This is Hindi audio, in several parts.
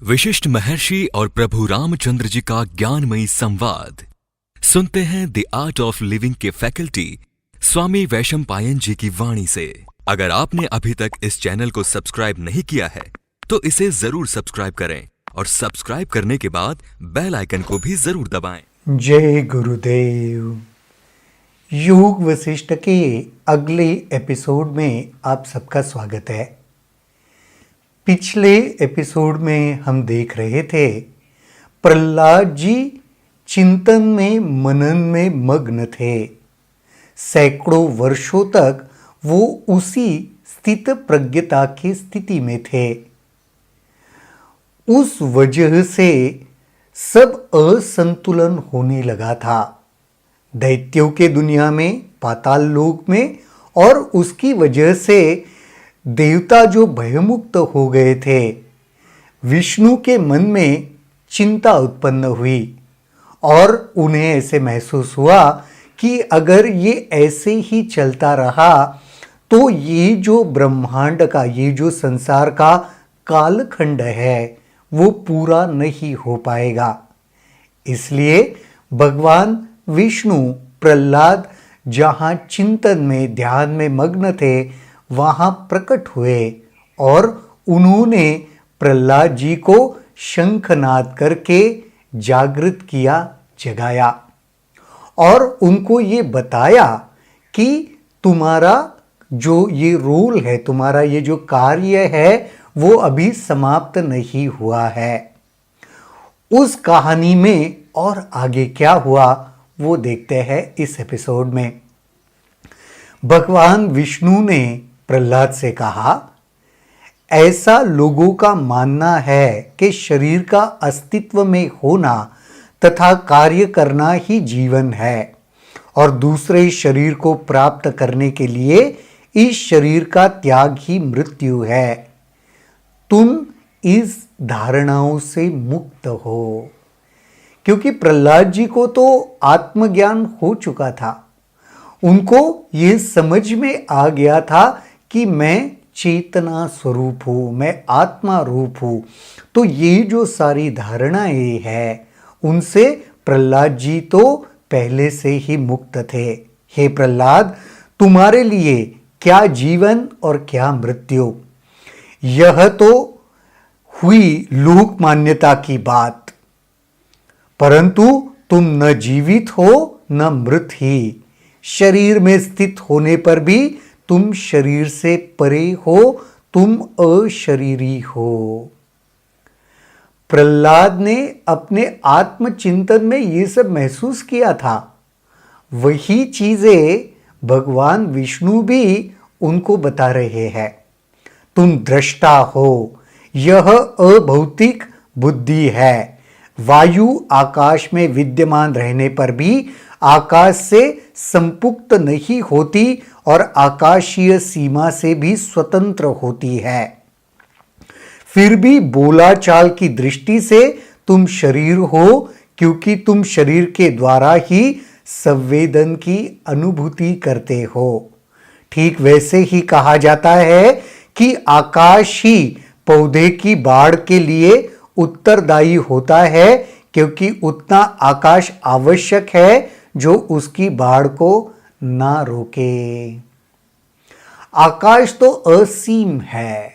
विशिष्ट महर्षि और प्रभु रामचंद्र जी का ज्ञानमयी संवाद सुनते हैं द आर्ट ऑफ लिविंग के फैकल्टी स्वामी वैशंपायन जी की वाणी से। अगर आपने अभी तक इस चैनल को सब्सक्राइब नहीं किया है तो इसे जरूर सब्सक्राइब करें और सब्सक्राइब करने के बाद बेल आइकन को भी जरूर दबाएं। जय गुरुदेव। योग वशिष्ठ के अगले एपिसोड में आप सबका स्वागत है। पिछले एपिसोड में हम देख रहे थे प्रहलाद जी चिंतन में मनन में मग्न थे। सैकड़ों वर्षों तक वो उसी स्थित प्रज्ञता की स्थिति में थे। उस वजह से सब असंतुलन होने लगा था। दैत्यों के दुनिया में, पाताल लोक में, और उसकी वजह से देवता जो भयमुक्त हो गए थे। विष्णु के मन में चिंता उत्पन्न हुई और उन्हें ऐसे महसूस हुआ कि अगर ये ऐसे ही चलता रहा तो ये जो ब्रह्मांड का, ये जो संसार का कालखंड है वो पूरा नहीं हो पाएगा। इसलिए भगवान विष्णु प्रहलाद जहाँ चिंतन में, ध्यान में मग्न थे, वहाँ प्रकट हुए और उन्होंने प्रहलाद जी को शंखनाद करके जागृत किया, जगाया और उनको ये बताया कि तुम्हारा जो ये रोल है, तुम्हारा ये जो कार्य है वो अभी समाप्त नहीं हुआ है। उस कहानी में और आगे क्या हुआ वो देखते हैं इस एपिसोड में। भगवान विष्णु ने प्रहलाद से कहा, ऐसा लोगों का मानना है कि शरीर का अस्तित्व में होना तथा कार्य करना ही जीवन है और दूसरे शरीर को प्राप्त करने के लिए इस शरीर का त्याग ही मृत्यु है। तुम इस धारणाओं से मुक्त हो। क्योंकि प्रहलाद जी को तो आत्मज्ञान हो चुका था। उनको ये समझ में आ गया था कि मैं चेतना स्वरूप हूँ, मैं आत्मा रूप हूँ। तो ये जो सारी धारणाएं हैं उनसे प्रहलाद जी तो पहले से ही मुक्त थे। हे प्रहलाद, तुम्हारे लिए क्या जीवन और क्या मृत्यु, यह तो हुई लोक मान्यता की बात, परंतु तुम न जीवित हो न मृत ही। शरीर में स्थित होने पर भी तुम शरीर से परे हो, तुम अशरीरी हो। प्रहलाद ने अपने आत्मचिंतन में ये सब महसूस किया था। वही चीजें भगवान विष्णु भी उनको बता रहे हैं। तुम दृष्टा हो, यह अभौतिक बुद्धि है। वायु आकाश में विद्यमान रहने पर भी आकाश से संपुक्त नहीं होती और आकाशीय सीमा से भी स्वतंत्र होती है। फिर भी बोलाचाल की दृष्टि से तुम शरीर हो, क्योंकि तुम शरीर के द्वारा ही संवेदन की अनुभूति करते हो। ठीक वैसे ही कहा जाता है कि आकाश ही पौधे की बाढ़ के लिए उत्तरदायी होता है, क्योंकि उतना आकाश आवश्यक है जो उसकी बाढ़ को ना रोके। आकाश तो असीम है,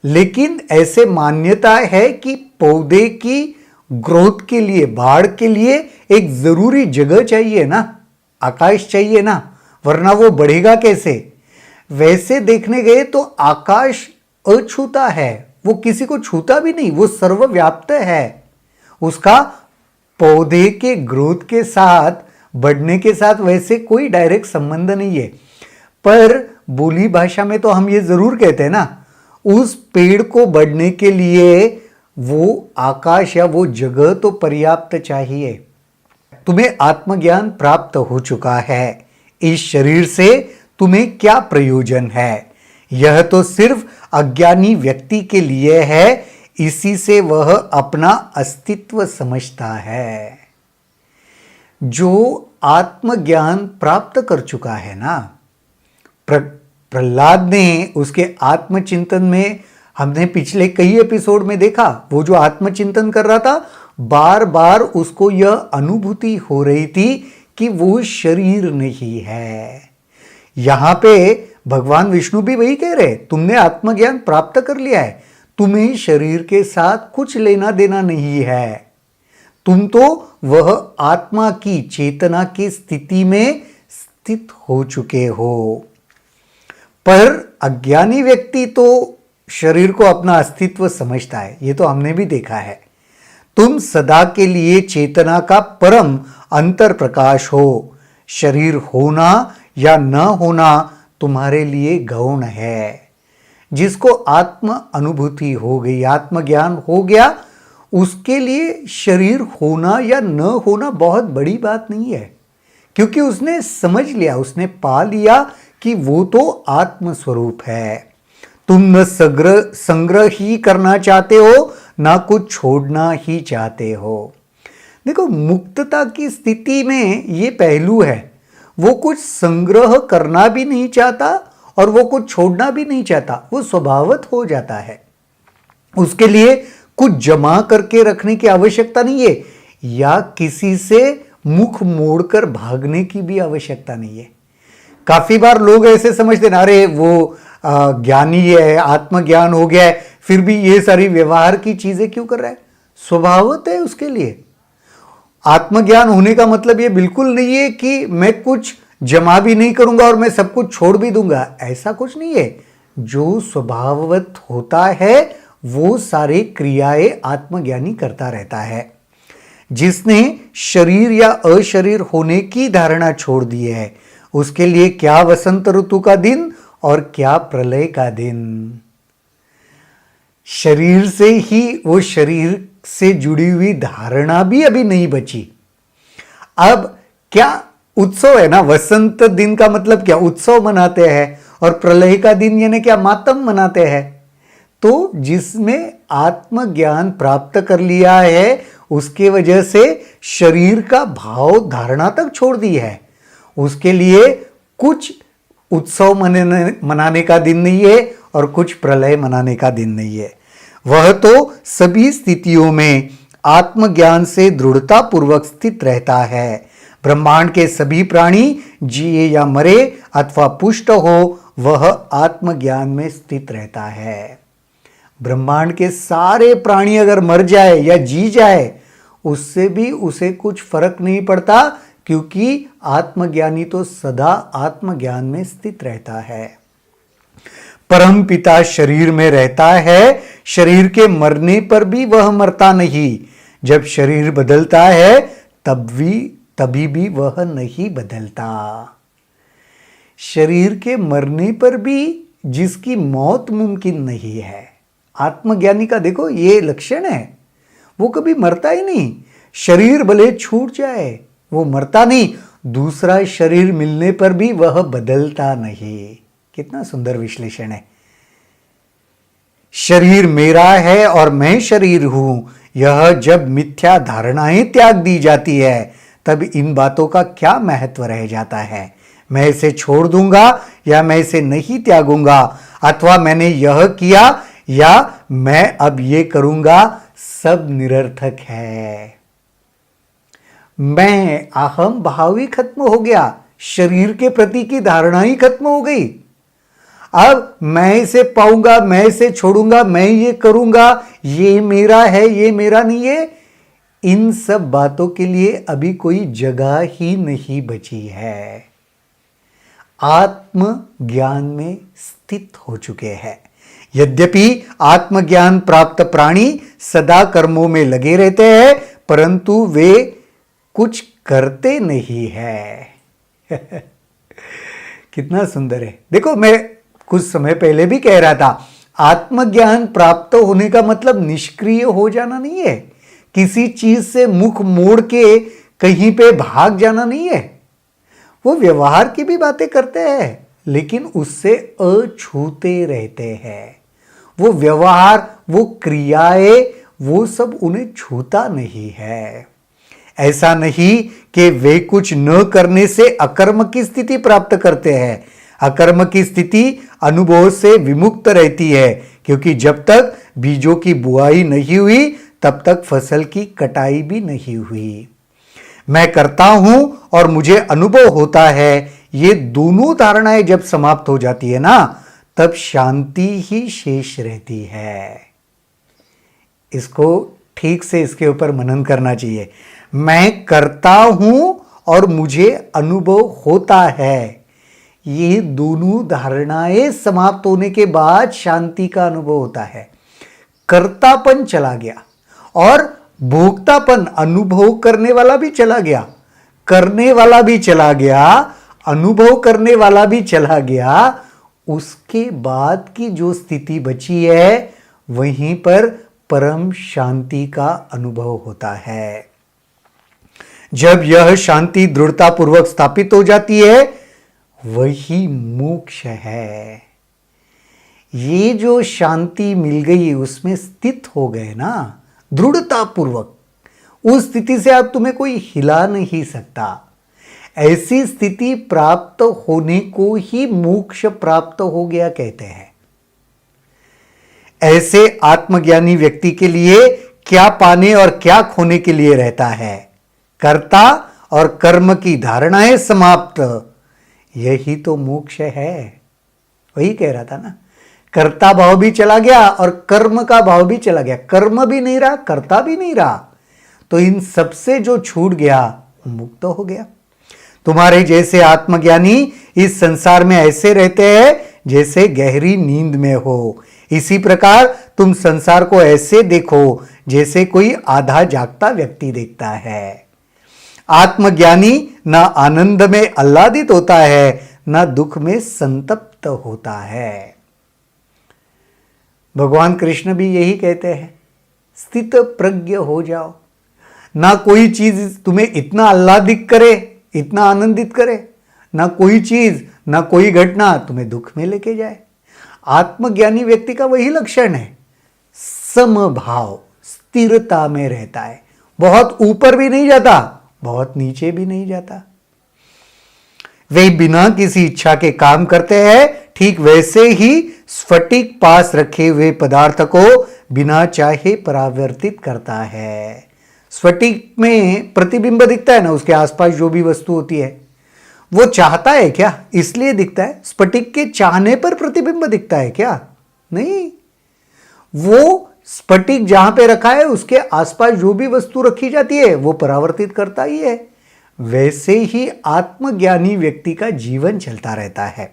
लेकिन ऐसे मान्यता है कि पौधे की ग्रोथ के लिए, बाढ़ के लिए एक जरूरी जगह चाहिए ना, आकाश चाहिए ना, वरना वो बढ़ेगा कैसे। वैसे देखने गए तो आकाश अछूता है, वो किसी को छूता भी नहीं, वो सर्वव्याप्त है। उसका पौधे के ग्रोथ के साथ, बढ़ने के साथ वैसे कोई डायरेक्ट संबंध नहीं है। पर बोली भाषा में तो हम ये जरूर कहते हैं ना, उस पेड़ को बढ़ने के लिए वो आकाश या वो जगह तो पर्याप्त चाहिए। तुम्हें आत्मज्ञान प्राप्त हो चुका है। इस शरीर से तुम्हें क्या प्रयोजन है, यह तो सिर्फ अज्ञानी व्यक्ति के लिए है। इसी से वह अपना अस्तित्व समझता है। जो आत्मज्ञान प्राप्त कर चुका है ना, प्रहलाद ने उसके आत्मचिंतन में हमने पिछले कई एपिसोड में देखा, वो जो आत्मचिंतन कर रहा था, बार बार उसको यह अनुभूति हो रही थी कि वो शरीर नहीं है। यहां पे भगवान विष्णु भी वही कह रहे, तुमने आत्मज्ञान प्राप्त कर लिया है, तुम्हें शरीर के साथ कुछ लेना देना नहीं है, तुम तो वह आत्मा की चेतना की स्थिति में स्थित हो चुके हो। पर अज्ञानी व्यक्ति तो शरीर को अपना अस्तित्व समझता है, ये तो हमने भी देखा है। तुम सदा के लिए चेतना का परम अंतर प्रकाश हो, शरीर होना या न होना तुम्हारे लिए गौण है। जिसको आत्म अनुभूति हो गई, आत्मज्ञान हो गया, उसके लिए शरीर होना या न होना बहुत बड़ी बात नहीं है, क्योंकि उसने समझ लिया, उसने पा लिया कि वो तो आत्म स्वरूप है। तुम न संग्रह ही करना चाहते हो, ना कुछ छोड़ना ही चाहते हो। देखो, मुक्तता की स्थिति में ये पहलू है, वो कुछ संग्रह करना भी नहीं चाहता और वो कुछ छोड़ना भी नहीं चाहता, वो स्वभावत हो जाता है। उसके लिए कुछ जमा करके रखने की आवश्यकता नहीं है, या किसी से मुख मोड़कर भागने की भी आवश्यकता नहीं है। काफी बार लोग ऐसे समझते हैं, अरे वो ज्ञानी है, आत्मज्ञान हो गया है, फिर भी ये सारी व्यवहार की चीजें क्यों कर रहा है? स्वभावत है उसके लिए। आत्मज्ञान होने का मतलब ये बिल्कुल नहीं है कि मैं कुछ जमा भी नहीं करूंगा और मैं सब कुछ छोड़ भी दूंगा, ऐसा कुछ नहीं है। जो स्वभाववत होता है वो सारे क्रियाएं आत्मज्ञानी करता रहता है। जिसने शरीर या अशरीर होने की धारणा छोड़ दी है, उसके लिए क्या वसंत ऋतु का दिन और क्या प्रलय का दिन। शरीर से ही वो शरीर से जुड़ी हुई धारणा भी अभी नहीं बची। अब क्या उत्सव है ना, वसंत दिन का मतलब क्या, उत्सव मनाते हैं, और प्रलय का दिन यानी क्या, मातम मनाते हैं। तो जिसमें आत्मज्ञान प्राप्त कर लिया है, उसके वजह से शरीर का भाव धारणा तक छोड़ दी है, उसके लिए कुछ उत्सव मनाने का दिन नहीं है और कुछ प्रलय मनाने का दिन नहीं है। वह तो सभी स्थितियों में आत्मज्ञान से दृढ़ता पूर्वक स्थित रहता है। ब्रह्मांड के सभी प्राणी जिए या मरे अथवा पुष्ट हो, वह आत्मज्ञान में स्थित रहता है। ब्रह्मांड के सारे प्राणी अगर मर जाए या जी जाए, उससे भी उसे कुछ फर्क नहीं पड़ता, क्योंकि आत्मज्ञानी तो सदा आत्मज्ञान में स्थित रहता है। परम पिता शरीर में रहता है, शरीर के मरने पर भी वह मरता नहीं। जब शरीर बदलता है तभी भी वह नहीं बदलता। शरीर के मरने पर भी जिसकी मौत मुमकिन नहीं है, आत्मज्ञानी का देखो ये लक्षण है, वो कभी मरता ही नहीं। शरीर भले छूट जाए, वो मरता नहीं, दूसरा शरीर मिलने पर भी वह बदलता नहीं। कितना सुंदर विश्लेषण है। शरीर मेरा है और मैं शरीर हूं, यह जब मिथ्या धारणाएं त्याग दी जाती है, तब इन बातों का क्या महत्व रह जाता है। मैं इसे छोड़ दूंगा या मैं इसे नहीं त्यागूंगा, अथवा मैंने यह किया या मैं अब ये करूंगा, सब निरर्थक है। मैं अहम भाव ही खत्म हो गया, शरीर के प्रति की धारणा ही खत्म हो गई। अब मैं इसे पाऊंगा, मैं इसे छोड़ूंगा, मैं ये करूंगा, ये मेरा है, ये मेरा नहीं है, इन सब बातों के लिए अभी कोई जगह ही नहीं बची है। आत्म ज्ञान में स्थित हो चुके हैं। यद्यपि आत्मज्ञान प्राप्त प्राणी सदा कर्मों में लगे रहते हैं, परंतु वे कुछ करते नहीं है। कितना सुंदर है। देखो, मैं कुछ समय पहले भी कह रहा था, आत्मज्ञान प्राप्त होने का मतलब निष्क्रिय हो जाना नहीं है, किसी चीज से मुख मोड़ के कहीं पे भाग जाना नहीं है। वो व्यवहार की भी बातें करते हैं, लेकिन उससे अछूते रहते हैं। वो व्यवहार, वो क्रियाएं, वो सब उन्हें छूता नहीं है। ऐसा नहीं कि वे कुछ न करने से अकर्म की स्थिति प्राप्त करते हैं। अकर्म की स्थिति अनुभव से विमुक्त रहती है, क्योंकि जब तक बीजों की बुआई नहीं हुई तब तक फसल की कटाई भी नहीं हुई। मैं करता हूं और मुझे अनुभव होता है, ये दोनों धारणाएं जब समाप्त हो जाती है ना, तब शांति ही शेष रहती है। इसको ठीक से इसके ऊपर मनन करना चाहिए। मैं करता हूं और मुझे अनुभव होता है, ये दोनों धारणाएं समाप्त होने के बाद शांति का अनुभव होता है। कर्तापन चला गया और भोक्तापन, अनुभव करने वाला भी चला गया, करने वाला भी चला गया, अनुभव करने वाला भी चला गया। उसके बाद की जो स्थिति बची है वहीं पर परम शांति का अनुभव होता है। जब यह शांति दृढ़तापूर्वक स्थापित हो जाती है, वही मोक्ष है। ये जो शांति मिल गई, उसमें स्थित हो गए ना दृढ़तापूर्वक, उस स्थिति से अब तुम्हें कोई हिला नहीं सकता। ऐसी स्थिति प्राप्त होने को ही मोक्ष प्राप्त हो गया कहते हैं। ऐसे आत्मज्ञानी व्यक्ति के लिए क्या पाने और क्या खोने के लिए रहता है? कर्ता और कर्म की धारणाएं समाप्त, यही तो मोक्ष है। वही कह रहा था ना, कर्ता भाव भी चला गया और कर्म का भाव भी चला गया। कर्म भी नहीं रहा, कर्ता भी नहीं रहा, तो इन सबसे जो छूट गया मुक्त हो गया। तुम्हारे जैसे आत्मज्ञानी इस संसार में ऐसे रहते हैं जैसे गहरी नींद में हो। इसी प्रकार तुम संसार को ऐसे देखो जैसे कोई आधा जागता व्यक्ति देखता है। आत्मज्ञानी ना आनंद में आह्लादित होता है, ना दुख में संतप्त होता है। भगवान कृष्ण भी यही कहते हैं, स्थित प्रज्ञ हो जाओ। ना कोई चीज तुम्हें इतना आह्लादित करे, इतना आनंदित करे, ना कोई चीज, ना कोई घटना तुम्हें दुख में लेके जाए। आत्मज्ञानी व्यक्ति का वही लक्षण है, समभाव, स्थिरता में रहता है। बहुत ऊपर भी नहीं जाता, बहुत नीचे भी नहीं जाता। वे बिना किसी इच्छा के काम करते हैं। ठीक वैसे ही स्फटिक पास रखे हुए पदार्थ को बिना चाहे परावर्तित करता है। स्फटिक में प्रतिबिंब दिखता है ना, उसके आसपास जो भी वस्तु होती है, वो चाहता है क्या? इसलिए दिखता है। स्फटिक के चाहने पर प्रतिबिंब दिखता है क्या? नहीं। वो स्फटिक जहां पे रखा है उसके आसपास जो भी वस्तु रखी जाती है वो परावर्तित करता ही है। वैसे ही आत्मज्ञानी व्यक्ति का जीवन चलता रहता है।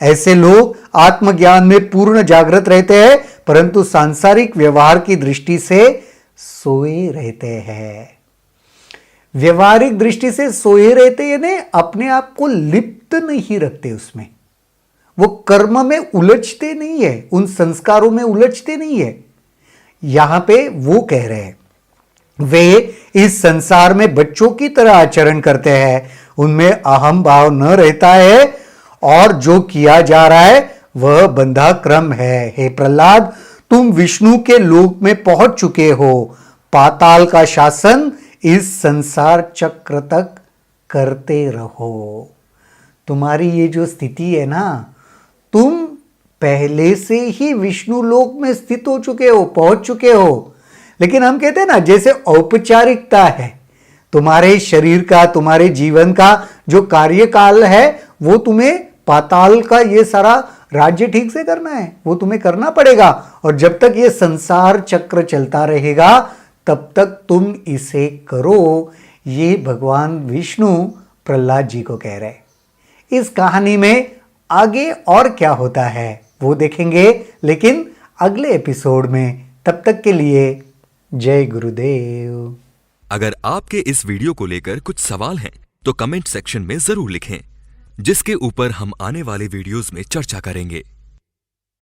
ऐसे लोग आत्मज्ञान में पूर्ण जागृत रहते हैं, परंतु सांसारिक व्यवहार की दृष्टि से सोए रहते हैं। व्यवहारिक दृष्टि से सोए रहते यानी अपने आप को लिप्त नहीं रखते उसमें। वो कर्म में उलझते नहीं है, उन संस्कारों में उलझते नहीं है। यहां पे वो कह रहे हैं, वे इस संसार में बच्चों की तरह आचरण करते हैं, उनमें अहम भाव न रहता है और जो किया जा रहा है वह बंधा क्रम है। हे प्रहलाद, तुम विष्णु के लोक में पहुंच चुके हो। पाताल का शासन इस संसार चक्र तक करते रहो। तुम्हारी ये जो स्थिति है ना, तुम पहले से ही विष्णु लोक में स्थित हो चुके हो, पहुंच चुके हो। लेकिन हम कहते हैं ना, जैसे औपचारिकता है तुम्हारे शरीर का, तुम्हारे जीवन का जो कार्यकाल है, वो तुम्हें पाताल का ये सारा राज्य ठीक से करना है, वो तुम्हें करना पड़ेगा। और जब तक ये संसार चक्र चलता रहेगा तब तक तुम इसे करो। ये भगवान विष्णु प्रहलाद जी को कह रहे। इस कहानी में आगे और क्या होता है वो देखेंगे, लेकिन अगले एपिसोड में। तब तक के लिए जय गुरुदेव। अगर आपके इस वीडियो को लेकर कुछ सवाल हैं तो कमेंट सेक्शन में जरूर लिखें, जिसके ऊपर हम आने वाले वीडियोस में चर्चा करेंगे।